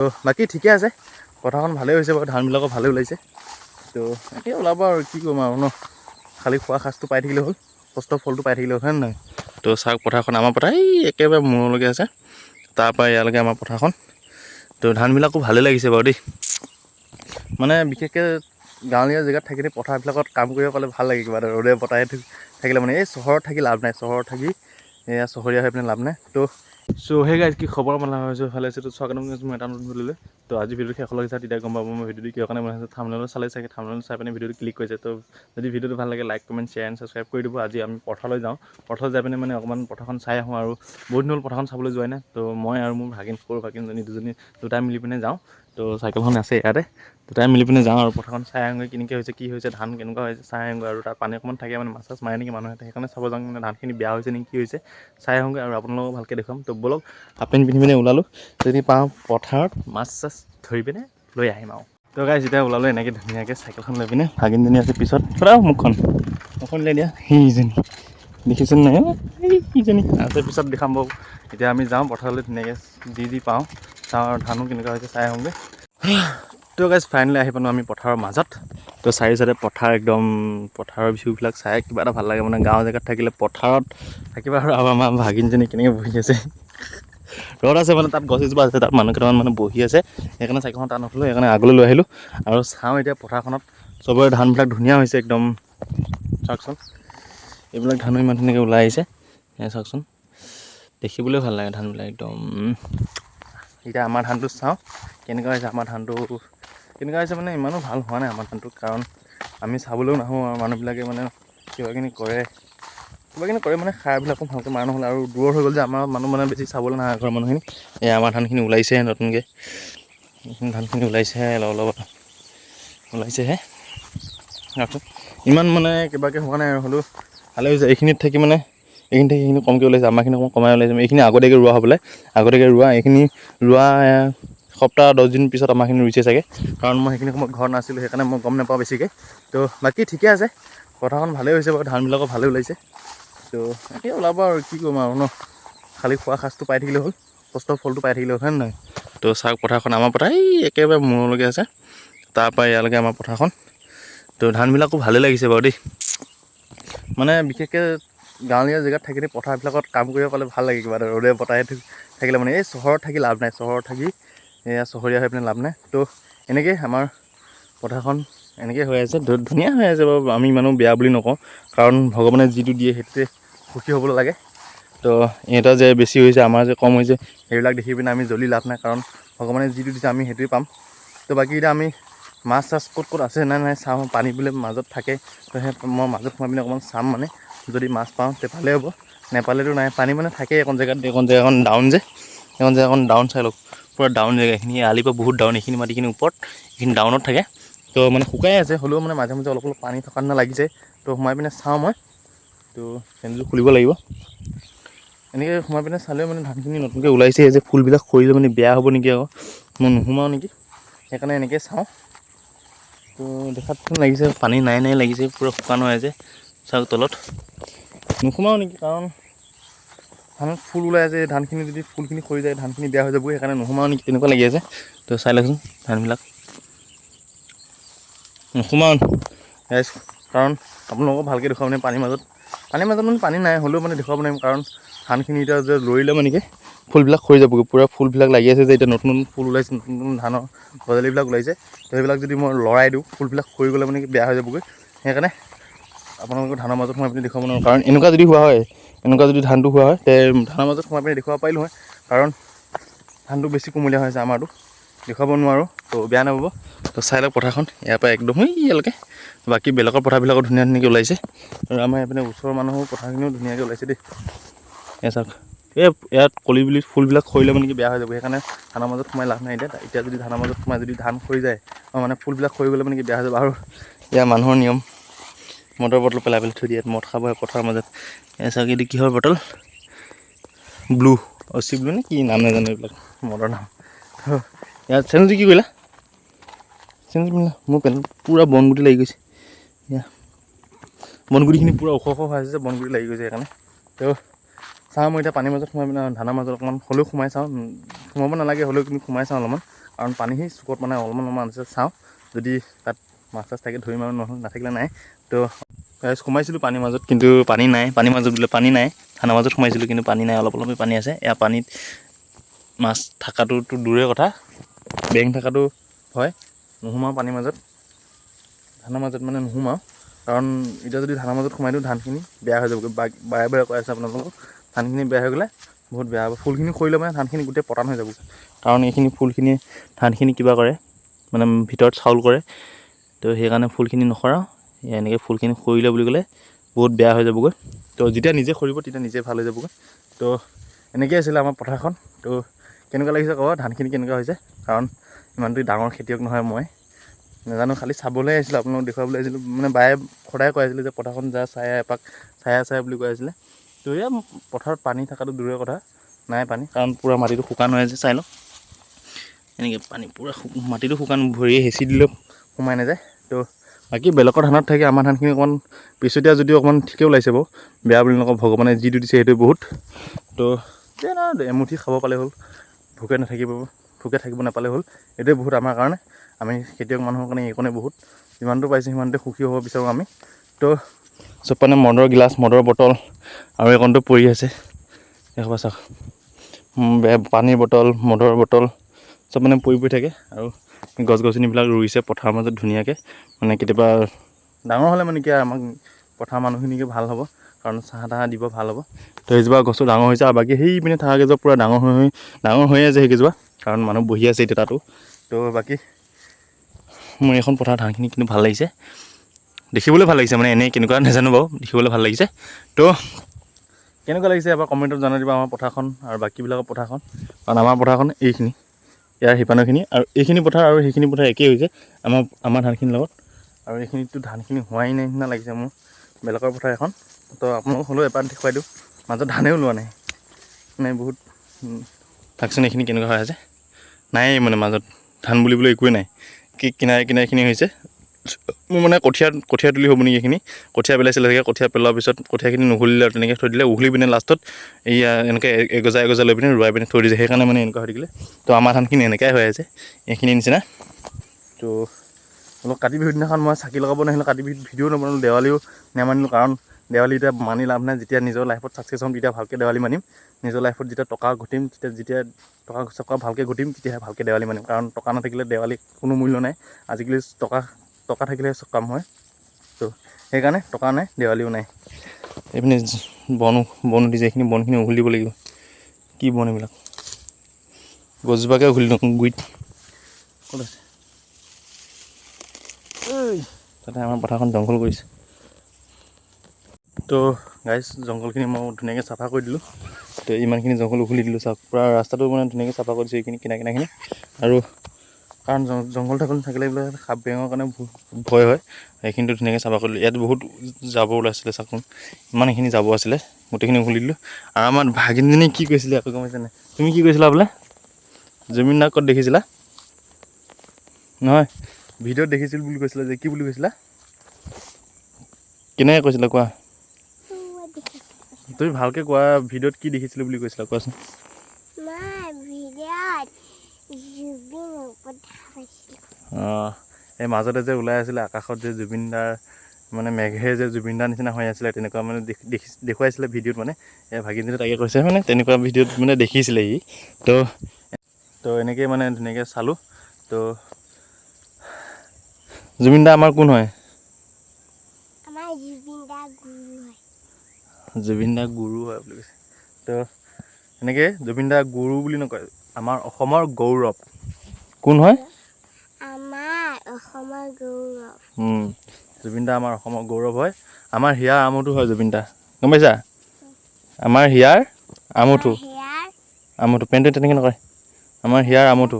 তো বাকী ঠিকে আছে, পথাৰখন ভালেই হৈছে বাৰু, ধানবিলাকো ভালেই ওলাইছে। তো এতিয়া ওলাব আৰু কি কৰিম আৰু ন, খালি খোৱা সাজটো পাই থাকিলে হ'ল, কষ্ট ফলটো পাই থাকিলে হ'ল, হয় নে নহয়? তো চাওক পথাৰখন, আমাৰ পথাৰ এই একেবাৰে মূৰলৈকে আছে, তাৰপৰা ইয়ালৈকে আমাৰ পথাৰখন। তো ধানবিলাকো ভালেই লাগিছে বাৰু দেই, মানে বিশেষকৈ গাঁৱলীয়া জেগাত থাকিলে পথাৰবিলাকত কাম কৰিব পালে ভাল লাগে কিবা এটা, ৰ'দে বতাহে থাকিলে মানে। এই চহৰত থাকি লাভ নাই, চহৰত থাকি এয়া চহৰীয়া হৈ পিনে লাভ নাই। তো হে গাইজ, কি খবৰ মানে হৈছোঁ ভালে আছে? তো স্বাগতম কৰিছোঁ মই এটা নতুন ভিডিঅ'লৈ। তো আজি ভিডিঅ'টো শেষলৈ চাই তেতিয়া গম পাব মই ভিডিঅ'টো কিয় কাৰণে বনাইছোঁ। থাম্বনেইলত চালে চাগে, থাম্বনেইলত চাই পিনে ভিডিঅ'টো ক্লিক কৰিছে। তো যদি ভিডিঅ'টো ভাল লাগে like comment share and subscribe কৰি দিব। আজি আমি পথাৰলৈ যাওঁ, পথাৰত যাই পিনে মানে অকণমান পথাৰখন চাই আহোঁ, আৰু বহুত দিন হ'ল পথাৰখন চাবলৈ যোৱাই নাই। তো মই আৰু মোৰ সৰু ভাগিনজনী দুটাই মিলি পিনে যাওঁ। তো চাইকেলখন আছে ইয়াতে, দুটাই মিলি পিনে যাওঁ আৰু পথাৰখন চাই আহোঁগৈ, কেনেকৈ হৈছে কি হৈছে, ধান কেনেকুৱা হৈছে চাই আহোঁগৈ। আৰু তাত পানী অকণমান থাকে, মানে মাছ চাছ মাৰে নেকি মানুহে, সেইকাৰণে চাব যাওঁ, মানে ধানখিনি বেয়া হৈছে নেকি কি হৈছে চাই আহোঁগৈ, আৰু আপোনালোকক ভালকৈ দেখুৱাম। তো ব'লক, হাফ পেণ্ট পিন্ধি পিনে ওলালোঁ, যদি পাওঁ পথাৰত মাছ চাছ ধৰি পিনে লৈ আহিম আৰু। তো গাইজ যেতিয়া ওলালোঁ এনেকৈ ধুনীয়াকৈ চাইকেলখন লৈ পিনে, ভাগিনজনী আছে পিছত, মুখখন উলিয়াই দিয়া, সেইজনী দেখিছোঁ নাই, সেইজনী আছে পিছত দেখাম বাৰু। এতিয়া আমি যাওঁ পথাৰলৈ, ধুনীয়াকৈ যি পাওঁ চাওঁ, আৰু ধানো কেনেকুৱা হৈছে চাই আহোঁগৈ। তো গাইজ ফাইনেলি আহি পালোঁ আমি পথাৰৰ মাজত। তো চাৰি চাইডে পথাৰ, একদম পথাৰৰ ভিউবিলাক চাই কিবা এটা ভাল লাগে, মানে গাঁৱৰ জেগাত থাকিলে পথাৰত থাকিবা। আৰু আমাৰ ভাগিনজনী কেনেকৈ বহি আছে, ৰ'দ আছে মানে, তাত গছ এজোপা আছে, তাত মানুহ কেইটামান মানে বহি আছে, সেইকাৰণে চাইকেলখন তাত নথলোঁ, সেইকাৰণে আগলৈ লৈ আহিলোঁ। আৰু চাওঁ এতিয়া পথাৰখনত চবৰে ধানবিলাক ধুনীয়া হৈছে একদম, চাওকচোন এইবিলাক ধানো ইমান ধুনীয়াকৈ ওলাই আহিছে, চাওকচোন দেখিবলৈ ভাল লাগে ধানবিলাক একদম। এতিয়া আমাৰ ধানটো চাওঁ কেনেকুৱা হৈছে, আমাৰ ধানটো কেনেকুৱা হৈছে মানে, ইমানো ভাল হোৱা নাই আমাৰ ধানটো, কাৰণ আমি চাবলৈও নাহোঁ, আৰু মানুহবিলাকে মানে কিবাকিনি কৰে মানে, সাৰবিলাকো ভালকৈ মাৰা নহ'লে, আৰু দূৰৰ হৈ গ'ল যে আমাৰ মানুহ মানে বেছি চাবলৈ নাহে ঘৰৰ মানুহখিনি। এই আমাৰ ধানখিনি ওলাইছেহে নতুনকৈ, এইখিনি ধানখিনি ওলাইছেহে, অলপ ওলাইছেহে, তাৰপিছত ইমান মানে কিবাকৈ হোৱা নাই আৰু, হ'লেও ভালে হৈছে। এইখিনিত থাকি মানে এইখিনি কমকৈ ওলাইছে, আমাৰখিনি অকণমান কমাই ওলাইছে। এইখিনি আগতীয়াকৈ ৰোৱা হ'বলে, আগতীয়াকৈ ৰোৱা, এইখিনি ৰোৱা সপ্তাহ 10 দিন পিছত আমাৰখিনি ৰুইছে চাগে, কাৰণ মই সেইখিনি সময়ত ঘৰত নাছিলোঁ, সেইকাৰণে মই গম নাপাওঁ বেছিকৈ। তো বাকী ঠিকে আছে, পথাৰখন ভালেই হৈছে বাৰু, ধানবিলাকো ভালেই ওলাইছে। তো এতিয়া ওলাব আৰু কি কৰিম আৰু ন, খালি খোৱা সাজটো পাই থাকিলে হ'ল, কষ্ট ফলটো পাই থাকিলে হ'ল, হয় নে নহয়? তো চাওক পথাৰখন, আমাৰ পথাৰ এই একেবাৰে মূৰলৈকে আছে, তাৰপৰা ইয়ালৈকে আমাৰ পথাৰখন। তো ধানবিলাকো ভালেই লাগিছে বাৰু দেই, মানে বিশেষকৈ গাঁৱলীয়া জেগাত থাকিলে পথাৰবিলাকত কাম কৰিব পালে ভাল লাগে কিবা এটা, ৰ'দে বতাহে থাকিলে মানে। এই চহৰত থাকি লাভ নাই, চহৰত থাকি এয়া চহৰীয়া হৈ পিনে লাভ নাই। তো এনেকৈ আমাৰ পথাৰখন এনেকৈ হৈ আছে, ধুনীয়া হৈ আছে বাৰু, আমি ইমানো বেয়া বুলি নকওঁ, কাৰণ ভগৱানে যিটো দিয়ে সেইটোতে সুখী হ'বলৈ লাগে। তো ইহঁতৰ যে বেছি হৈছে, আমাৰ যে কম হৈছে, সেইবিলাক দেখি পিনে আমি জ্বলি লাভ নাই, কাৰণ ভগৱানে যিটো দিছে আমি সেইটোৱে পাম। তো বাকী এতিয়া আমি মাছ চাছ ক'ত আছে নাই চাওঁ, পানী বোলে মাজত থাকে, তো সেই মই মাজত সোমাই পিনে অকণমান চাম, মানে যদি মাছ পাওঁ তে ভালেই হ'ব, নেপালেতো নাই। পানী মানে থাকেই এখন জেগাত, এখন জেগাখন ডাউন যে, এখন জেগাখন ডাউন, চাই লওক পূৰা ডাউন জেগা, এইখিনি আলিৰ পৰা বহুত ডাউন, এইখিনি মাটিখিনি ওপৰত, এইখিনি ডাউনত থাকে। তো মানে শুকাই আছে, হ'লেও মানে মাজে মাজে অলপ পানী থকা নিচিনা লাগিছে। তো সোমাই পিনে চাওঁ মই, তো চেনেলটো খুলিব লাগিব, এনেকৈ সোমাই পিনে চালেও মানে ধানখিনি নতুনকৈ ওলাইছে যে, ফুলবিলাক সৰিলে মানে বেয়া হ'ব নেকি, আকৌ মই নোসোমাওঁ নেকি, সেইকাৰণে এনেকৈ চাওঁ। তো দেখাত লাগিছে পানী নাই লাগিছে, পূৰা শুকান হৈ আছে, চাওক তলত নোসোমাওঁ নেকি, কাৰণ ধানত ফুল ওলাই আছে, ধানখিনি যদি ফুলখিনি সৰি যায় ধানখিনি বেয়া হৈ যাব, সেইকাৰণে নোসোমাওঁ নেকি তেনেকুৱা লাগি আছে। তো চাই লওকচোন ধানবিলাক, নোসোমাওঁ গাইজ, কাৰণ আপোনালোকক ভালকৈ দেখুৱাব নোৱাৰিম, পানীৰ মাজত মানে পানী নাই, হ'লেও মানে দেখুৱাব নোৱাৰিম, কাৰণ ধানখিনি এতিয়া যে লৰিলে মানে কি ফুলবিলাক সৰি যাবগৈ, পূৰা ফুলবিলাক লাগি আছে যে, এতিয়া নতুন ফুল ওলাইছে, নতুন ধানৰ গজালিবিলাক ওলাইছে। তো সেইবিলাক যদি মই লৰাই দিওঁ, ফুলবিলাক সৰি গ'লে মানে কি বেয়া হৈ যাবগৈ, সেইকাৰণে আপোনালোকৰ ধানৰ মাজত সোমাই পিনে দেখুৱাব নোৱাৰোঁ। কাৰণ এনেকুৱা যদি হোৱা হয়, এনেকুৱা যদি ধানটো হোৱা হয়, তে ধানৰ মাজত সোমাই পিনে দেখুৱাব পাৰিলোঁ হয়, কাৰণ ধানটো বেছি কুমলীয়া হৈ আছে আমাৰটো, দেখুৱাব নোৱাৰোঁ। তো বেয়া নাপাব। তো চাই লওক পথাৰখন, ইয়াৰ পৰা একদম ইয়ালৈকে, বাকী বেলেগৰ পথাৰবিলাকো ধুনীয়াকৈ ওলাইছে, আৰু আমাৰ এইপিনে ওচৰৰ মানুহৰ পথাৰখিনিও ধুনীয়াকৈ ওলাইছে দেই। এয়া চাওক, ইয়াত কলি বুলি ফুলবিলাক সৰিলে মানে কি বেয়া হৈ যাব, সেইকাৰণে ধানৰ মাজত সোমাই লাভ নাই। এতিয়া যদি ধানৰ মাজত সোমাই যদি ধান সৰি যায়, মানে ফুলবিলাক সৰি গ'লে মানে কি বেয়া হৈ যাব। আৰু ইয়াৰ মানুহৰ নিয়ম, মদৰ বটল পেলাই থৈ দিয়ে, মদ খাব পথাৰৰ মাজত। এয়া চাওক, এইটো কিহৰ বটল, ব্লু, চি ব্লু নে কি নাম নাজানো এইবিলাক মদৰ নাম। ইয়াত চেনেলটো কি কৰিলা, চেনেল মোৰ পেণ্ট পূৰা বনগুটি লাগি গৈছে, এয়া বনগুটিখিনি পূৰা ওখ হৈ আছে যে, বনগুটি লাগি গৈছে সেইকাৰণে। তো চাওঁ মই এতিয়া পানীৰ মাজত সোমাই পিনে ধানৰ মাজত অকণমান হ'লেও সোমাই চাওঁ, সোমাব নালাগে হ'লেও কিন্তু সোমাই চাওঁ অলপমান, কাৰণ পানী সেই চুকত মানে অলপমান আছে, চাওঁ যদি তাত মাছ চাছ থাকে ধৰিম আৰু নাথাকিলে নাই। তো সোমাইছিলোঁ পানীৰ মাজত, কিন্তু পানী নাই। পানীৰ মাজত বোলে পানী নাই, ধানৰ মাজত সোমাইছিলোঁ কিন্তু পানী নাই, অলপ অলপে পানী আছে। এয়া পানীত মাছ থকাটোতো দূৰৰে কথা, বেং থকাটো হয়। নোসোমাওঁ পানীৰ মাজত, ধানৰ মাজত মানে নোসোমাওঁ, কাৰণ এতিয়া যদি ধানৰ মাজত সোমাই দিওঁ ধানখিনি বেয়া হৈ যাবগৈ। বাৰে বাৰে কৈ আছে আপোনালোকক, ধানখিনি বেয়া হৈ গ'লে বহুত বেয়া হ'ব। ফুলখিনি সৰিলে মানে ধানখিনি গোটেই পতান হৈ যাব, কাৰণ এইখিনি ফুলখিনি ধানখিনি কিবা কৰে মানে ভিতৰত চাউল কৰে। তো সেইকাৰণে ফুলখিনি নসৰাওঁ, এনেকৈ ফুলখিনি সৰিলে বুলি ক'লে বহুত বেয়া হৈ যাবগৈ। তো যেতিয়া নিজে সৰিব তেতিয়া নিজে ভাল হৈ যাবগৈ। তো এনেকৈ আছিলে আমাৰ পথাৰখন। তো কেনেকুৱা লাগিছে ক'ব, ধানখিনি কেনেকুৱা হৈছে, কাৰণ ইমানটো ডাঙৰ খেতিয়ক নহয় মই, নাজানো, খালি চাবলৈ আহিছিলোঁ, আপোনালোকক দেখুৱাবলৈ আহিছিলোঁ। মানে বায়ে সদায় কৈ আছিলে যে পথাৰখন যা চাই এপাক, চাই বুলি কৈ আছিলে। তো এয়া পথাৰত পানী থকাটো দূৰৰে কথা, নাই পানী, কাৰণ পূৰা মাটিটো শুকান হৈ আছে। চাই লওক, এনেকৈ পানী পূৰা মাটিটো শুকান, ভৰিয়ে হেঁচি দিলেও সোমাই নাযায়। তো বাকী বেলেগৰ ধানত থাকি আমাৰ ধানখিনি অকণমান পিছতীয়া যদিও অকণমান ঠিকে ওলাইছে বাৰু, বেয়া বুলি নকওঁ। ভগৱানে যিটো দিছে সেইটোৱে বহুত। তো এমুঠি খাব পালে হ'ল, ভোকে থাকিব নাপালে হ'ল, এইটোৱে বহুত আমাৰ কাৰণে। আমি খেতিয়ক মানুহৰ কাৰণে এইকণে বহুত, যিমানটো পাইছোঁ সিমানতে সুখী হ'ব বিচাৰোঁ আমি। তো চব মানে মদৰ গিলাচ, মদৰ বটল আৰু এইকণটো পৰি আছে, দেখুৱা চাওক, পানীৰ বটল, মদৰ বটল চব মানে পৰি থাকে। আৰু গছ গছনিবিলাক ৰুইছে পথাৰৰ মাজত ধুনীয়াকৈ, মানে কেতিয়াবা ডাঙৰ হ'লে মানে কি আমাক পথাৰৰ মানুহখিনিকে ভাল হ'ব, কাৰণ চাহ তাহ দিব ভাল হ'ব। তো সেইজোপা গছো ডাঙৰ হৈছে, আৰু বাকী সেই পিনে থকা কেইজোপা পূৰা ডাঙৰ হৈয়ে আছে সেইকেইজোপা, কাৰণ মানুহ বহি আছে এতিয়া তাতো। তো বাকী মোৰ এইখন পথাৰ ধানখিনি কিন্তু ভাল লাগিছে, দেখিবলৈ ভাল লাগিছে, মানে এনেই কেনেকুৱা নাজানো বাৰু, দেখিবলৈ ভাল লাগিছে। তো কেনেকুৱা লাগিছে এবাৰ কমেণ্টত জনাই দিবা আমাৰ পথাৰখন আৰু বাকীবিলাকৰ পথাৰখন, কাৰণ আমাৰ পথাৰখন এইখিনি, ইয়াৰ সিপানৰখিনি, আৰু এইখিনি পথাৰ আৰু সেইখিনি পথাৰ একেই হৈছে আমাৰ ধানখিনিৰ লগত। আৰু এইখিনিতো ধানখিনি হোৱাই নাই নিচিনা লাগিছে মোৰ, বেলেগৰ পথাৰ এখন। তো আপোনালোকক হ'লেও এপাত দেখুৱাই দিওঁ, মাজত ধানেও ওলোৱা নাই, মানে বহুত চাওকচোন এইখিনি কেনেকুৱা হৈ আছে, নাই মানে মাজত ধান বুলিবলৈ একোৱেই নাই, কিনাৰখিনি হৈছে। মোৰ মানে কঠীয়া তুলি হ'ব নেকি, এইখিনি কঠীয়া পেলাইছিলে চাগে, কঠীয়া পেলোৱাৰ পিছত কঠীয়াখিনি নুঘুলিলে আৰু তেনেকৈ থৈ দিলে, উঘলি পিনে লাষ্টত এইয়া এনেকৈ এগজা লৈ পিনে ৰুৱাই পিনে থৈ দিছে, সেইকাৰণে মানে এনেকুৱা হৈ থাকিলে। তো আমাৰ ধানখিনি এনেকুৱাই হৈ আছে এইখিনিৰ নিচিনা। তো অলপ কাতি বিহুৰ দিনাখন মই চাকি লগাব নাহিলোঁ, কাতি বিহুত ভিডিঅ' নবনালোঁ, দেৱালীও নেমানিলোঁ, কাৰণ দেৱালী এতিয়া মানি লাভ নাই। যেতিয়া নিজৰ লাইফত ছাকচেছ হ'ম তেতিয়া ভালকৈ দেৱালী মানিম, নিজৰ লাইফত যেতিয়া টকা ঘটিম, যেতিয়া টকা চকা ভালকৈ ঘটিম তেতিয়াহে ভালকৈ দেৱালী মানিম, কাৰণ টকা নাথাকিলে দেৱালী কোনো মূল্য নাই। আজিকালি টকা থাকিলে চব কাম হয়। তো সেইকাৰণে টকা নাই, দেৱালীও নাই। এইপিনে বন উঠিছে, এইখিনি বনখিনি উঘলি দিব লাগিব। কি বন এইবিলাক, গছজোপাকে উঘলি দিওঁ গুৰিত, ক'ত আছে তাতে আমাৰ পথাৰখন জংঘল কৰিছে। তো গাইজ জংঘলখিনি মই ধুনীয়াকৈ চাফা কৰি দিলোঁ। তো ইমানখিনি জংঘল উঘলি দিলোঁ, চাওক পূৰা ৰাস্তাটো মানে ধুনীয়াকৈ চাফা কৰি দিছোঁ, এইখিনি কিনাৰখিনি। আৰু কাৰণ জংঘল থাকিলে বোলে সাপ বেঙৰ কাৰণে ভয় হয়, সেইখিনিতো ধুনীয়াকৈ চাফা কৰি দিলোঁ। ইয়াত বহুত জাবৰ ওলাইছিলে, চাওকচোন ইমানখিনি জাবৰ আছিলে, গোটেইখিনি উঘলি দিলোঁ। আৰু আমাৰ ভাগিনজনী কি কৈছিলে আকৌ গম পাইছেনে? তুমি কি কৈছিলা বোলে? জুবিন দাক ক'ত দেখিছিলা? নহয়, ভিডিঅ'ত দেখিছিল বুলি কৈছিলা যে, কি বুলি কৈছিলা? কেনেকৈ কৈছিলা কোৱা, তুমি ভালকৈ কোৱা, ভিডিঅ'ত কি দেখিছিলোঁ বুলি কৈছিলা কোৱাচোন? অঁ, এই মাজতে যে ওলাই আছিলে আকাশত যে জুবিন দাৰ মানে মেঘে যে জুবিন দাৰ নিচিনা হৈ আছিলে, তেনেকুৱা মানে দেখুৱাইছিলে ভিডিঅ'ত। মানে এই ভাগিনজনী তাকে কৈছে, মানে তেনেকুৱা ভিডিঅ'ত মানে দেখিছিলে ই। তো এনেকৈ মানে ধুনীয়াকৈ চালোঁ। তো জুবিন দা আমাৰ কোন হয়? জুবিন দা গুৰু হয় বুলি কৈছে। তো এনেকৈ জুবিন দা গুৰু বুলি নকয়, আমাৰ অসমৰ গৌৰৱ। কোন হয়? আমাৰ অসমৰ গৌৰৱ। জুবিন দা আমাৰ অসমৰ গৌৰৱ হয়। আমাৰ হিয়াৰ আমঠু হয় জুবিন দা, গম পাইছা? আমাৰ হিয়াৰ আমঠু, পেণ্টটো তেনেকৈ নকয়, আমাৰ হিয়াৰ আমঠু।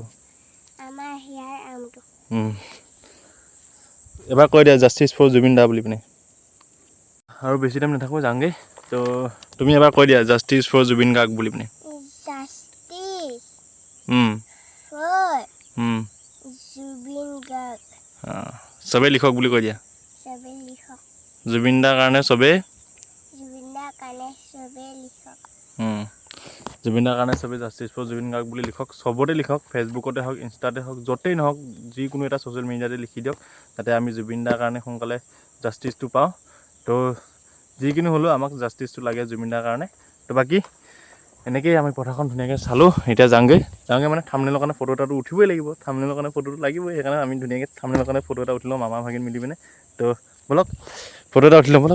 এবাৰ কৈ দিয়া, জাষ্টিছ ফৰ জুবিন দা বুলি পিনে। আৰু বেছি টাইম নাথাকোঁ, যাওঁগৈ। তো তুমি এবাৰ কৈ দিয়া, জাষ্টিছ ফৰ জুবিন গাৰ্গ বুলি পিনে। চবেই লিখক বুলি কৈ দিয়া। জুবিন দাৰ কাৰণে চবেই লিখক। জুবিন দাৰ কাৰণে চবেই জাষ্টিছ ফৰ জুবিন গাৰ্গ বুলি লিখক, চবতে লিখক, ফেচবুকতে হওক, ইনষ্টাতে হওক, য'তেই নহওক, যিকোনো এটা ছ'চিয়েল মিডিয়াতে লিখি দিয়ক, যাতে আমি জুবিন দাৰ কাৰণে সোনকালে জাষ্টিছটো পাওঁ। তো যিকোনো হ'লেও আমাক জাষ্টিছটো লাগে জুবিন দাৰ কাৰণে। তো বাকী এনেকেই আমি পথাৰখন ধুনীয়াকৈ চালোঁ। এতিয়া যাওঁগৈ মানে থাম্বনেইলৰ কাৰণে ফটো এটাটো উঠিবই লাগিব, থাম্বনেইলৰ কাৰণে ফটোটো লাগিবই। সেইকাৰণে আমি ধুনীয়াকৈ থাম্বনেইলৰ কাৰণে ফটো এটা উঠি লওঁ মামা ভাগিন মিলি পিনে। তো ব'লক ফটো এটা উঠি লওঁ, ব'লা।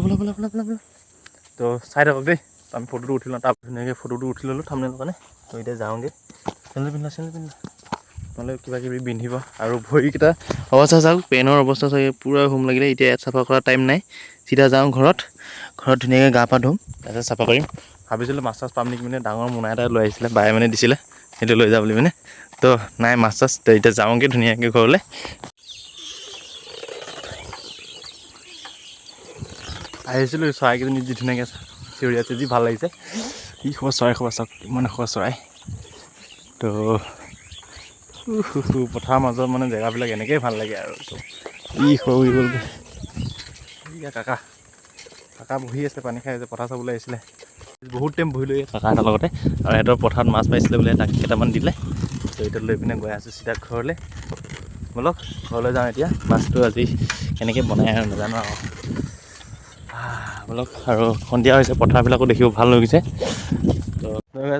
তো চাই থাকক দেই, আমি ফটোটো উঠি লওঁ। তাৰ ধুনীয়াকৈ ফটোটো উঠি ল'লোঁ থাম্বনেইলৰ কাৰণে। তো এতিয়া যাওঁগৈ। চেণ্ডেল পিন্ধা নহ'লে কিবা কিবি পিন্ধিব। আৰু ভৰিকেইটা অৱস্থা চাওক, পেনৰ অৱস্থা চাগে পূৰা হুম লাগিলে। এতিয়া ইয়াত চাফা কৰা টাইম নাই, চিধা যাওঁ ঘৰত ধুনীয়াকৈ গা পা ধুম, তাৰপিছত চাফা কৰিম। ভাবিছিলোঁ মাছ চাছ পাম নেকি মানে, ডাঙৰ মোনা এটা লৈ আহিছিলে বায়ে মানে দিছিলে, সেইটো লৈ যা বুলি মানে। তো নাই মাছ চাছ। তো এতিয়া যাওঁগৈ ধুনীয়াকৈ ঘৰলৈ। আহিছিলোঁ চৰাইকেইজনী যি ধুনীয়াকৈ চিঞৰি আছে, যি ভাল লাগিছে। ই খবৰ চৰাই খবৰ চাওক, ইমান খবৰ চৰাই। তো পথাৰৰ মাজত মানে জেগাবিলাক এনেকৈয়ে ভাল লাগে আৰু। তো ই সৰু হৈ গ'লগৈ। এয়া কাকা বহি আছে, পানী খাই আছে, পথাৰ চাবলৈ আহিছিলে। বহুত টাইম বহিলোঁ এই কাকা এটাৰ লগতে। আৰু সিহঁতৰ পথাৰত মাছ পাইছিলে বোলে, তাক কেইটামান দিলে। তো এতিয়া লৈ পিনে গৈ আছোঁ চিধা ঘৰলৈ। ব'লক ঘৰলৈ যাওঁ এতিয়া। মাছটো আজি কেনেকৈ বনাই আৰু নাজানো আৰু। ব'লক। আৰু সন্ধিয়া হৈছে, পথাৰবিলাকো দেখিব ভাল হৈ গৈছে। তো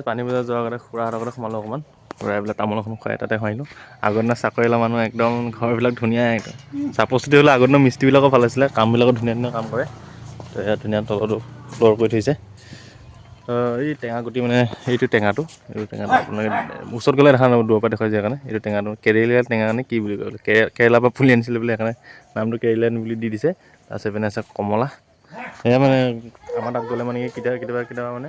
পানী বজাৰ যোৱাৰ আগতে খুৰাহঁতৰ ঘৰতে সোমালোঁ অকণমান। খুৰাই বোলে তামোল এখন খুৱাই, তাতে সোমালোঁ। আগৰ দিনৰ চাকৰিয়াল মানুহ একদম ঘৰবিলাক ধুনীয়া একদম। চাপচিটি হ'লে আগৰ দিনৰ মিস্ত্ৰীবিলাকো ভাল আছিলে, কামবিলাকো ধুনীয়া কাম কৰে। তো ইয়াত ধুনীয়া তলতো ফ্ল'ৰ কৰি থৈছে। এই টেঙা গুটি মানে এইটো টেঙাটো আপোনালোকে ওচৰত গ'লে দেখা নাপাব, দূৰৰ পৰা দেখুৱাই যে সেইকাৰণে। এইটো টেঙাটো কেৰেলীয়া টেঙা নে কি বুলি কয়, কেৰেলাৰ পৰা পুলি আনিছিলে বোলে, সেইকাৰণে নামটো কেৰেলীয়ান বুলি দি দিছে। তাৰপিছত এইপিনে আছে কমলা। সেয়া মানে আমাৰ তাত গ'লে মানে কেতিয়াবা মানে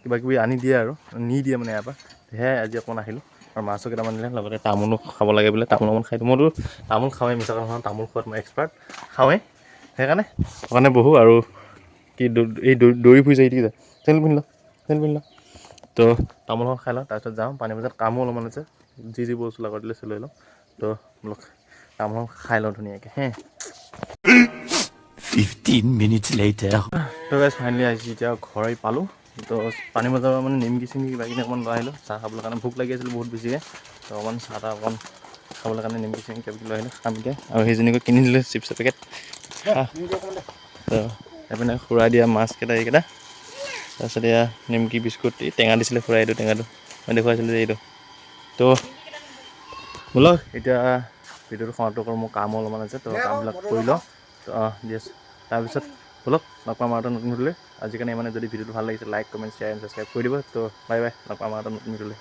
কিবা কিবি আনি দিয়ে আৰু নি দিয়ে মানে ইয়াৰ পৰা। সেয়াই আজি অকণমান আহিলোঁ। আৰু মাছো কেইটামান দিলে, লগতে তামোলো খাব লাগে বোলে, তামোল অকণমান খাই দিওঁ। মইতো তামোল খাওঁৱেই, মিছা কথা নহয়, তামোল খোৱাত মই এক্সপাৰ্ট, খাওঁৱেই। সেইকাৰণে বহোঁ আৰু কি এই দৌৰি ফুৰিছে এইটো চেণ্ডেল পিন্ধি ল। তো তামোলখন খাই লওঁ, তাৰপিছত যাওঁ পানী বজাৰত। কামো অলপমান আছে, যি বস্তু লগত দিলে লৈ লওঁ। তো তামোলখন খাই লওঁ ধুনীয়াকৈ হে। 15 minutes later. তো গাইজ ফাইনেলি আহিছোঁ, এতিয়া ঘৰ পালোঁ। তো পানী বজাৰৰ মানে নিমকি চিমকি কিবা কিবি অকণমান লৈ আহিলোঁ, চাহ খাবলৈ কাৰণে। ভোক লাগি আছিল বহুত বেছিকৈ। তো অকণমান চাহ তাহ অকণমান খাবলৈ কাৰণে নিমকি চিমকি কিবা কিবি লৈ আহিলোঁ, খাম এতিয়া। আৰু সেইজনীকো কিনি দিলোঁ চিপছৰ পেকেট। তো এইপিনে খুৰাই দিয়া মাছকেইটা এইকেইটা, তাৰপিছত এয়া নিমকি বিস্কুট, এই টেঙা দিছিলে খুৰাই, এইটো টেঙাটো মই দেখুৱাইছিলোঁ যে এইটো। তো ব'লক এতিয়া ভিডিঅ'টো সমাপ্ত কৰোঁ, মোৰ কামো অলপমান আছে। তো কামবিলাক কৰি লওঁ। তো তাৰপিছত ব'লক লগ পাম আৰু এটা নতুন ভিডিঅ'লৈ। আজিৰ কাৰণে মানে যদি ভিডিঅ'টো ভাল লাগিছে, like comment share and subscribe কৰি দিব। তো বাই বাই, লগ পাম আৰু এটা নতুন ভিডিঅ'লৈ।